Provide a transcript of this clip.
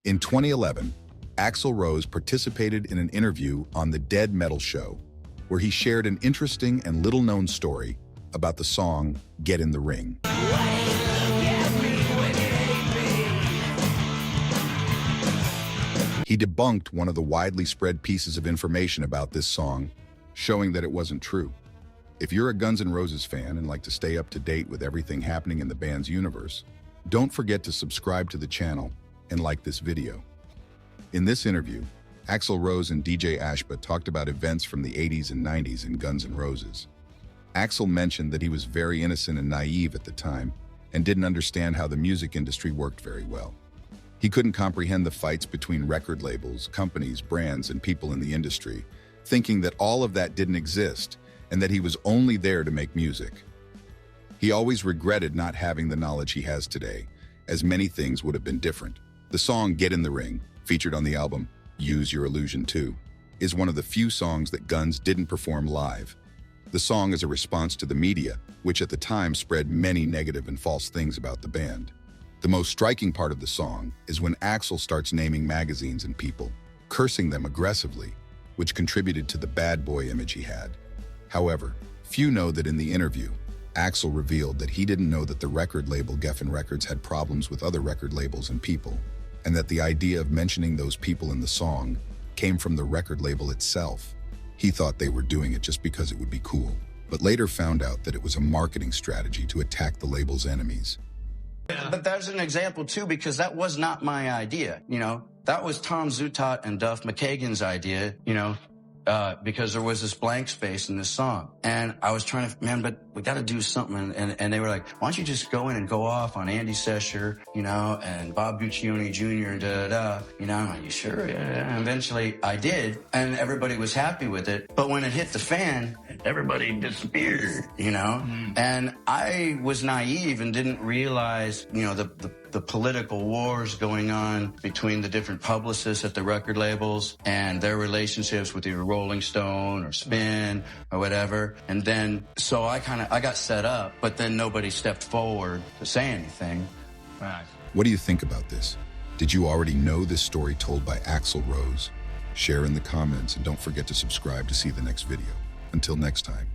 In 2011, AXL ROSE participated in an interview on The Dead Metal Show, where he shared an interesting and little-known story about the song Get in the Ring. He debunked one of the widely spread pieces of information about this song, showing that it wasn't true. If you're a Guns N' Roses fan and like to stay up to date with everything happening in the band's universe, don't forget to subscribe to the channel and like this video. In this interview, AXL ROSE and DJ Ashba talked about events from the 80s and 90s in Guns N' Roses. AXL mentioned that he was very innocent and naive at the time and didn't understand how the music industry worked very well. He couldn't comprehend the fights between record labels, companies, brands, and people in the industry, thinking that all of that didn't exist and that he was only there to make music. He always regretted not having the knowledge he has today, as many things would have been different. The song Get in the Ring, featured on the album Use Your Illusion 2, is one of the few songs that Guns didn't perform live. The song is a response to the media, which at the time spread many negative and false things about the band. The most striking part of the song is when AXL starts naming magazines and people, cursing them aggressively, which contributed to the bad boy image he had. However, few know that in the interview, AXL revealed that he didn't know that the record label Geffen Records had problems with other record labels and people, and that the idea of mentioning those people in the song came from the record label itself. He thought they were doing it just because it would be cool, but later found out that it was a marketing strategy to attack the label's enemies. But that's an example, too, because that was not my idea, That was Tom Zutaut and Duff McKagan's idea, because there was this blank space in this song. And I was trying to, but we got to do something. And they were like, why don't you just go in and go off on Andy Sesher, and Bob Guccione Jr. and da-da-da. I'm like, you sure? Yeah. And eventually I did, and everybody was happy with it. But when it hit the fan, everybody disappeared, And I was naive and didn't realize, the political wars going on between the different publicists at the record labels and their relationships with either Rolling Stone or Spin or whatever. And then, so I got set up, but then nobody stepped forward to say anything. Right. What do you think about this? Did you already know this story told by AXL ROSE? Share in the comments and don't forget to subscribe to see the next video. Until next time.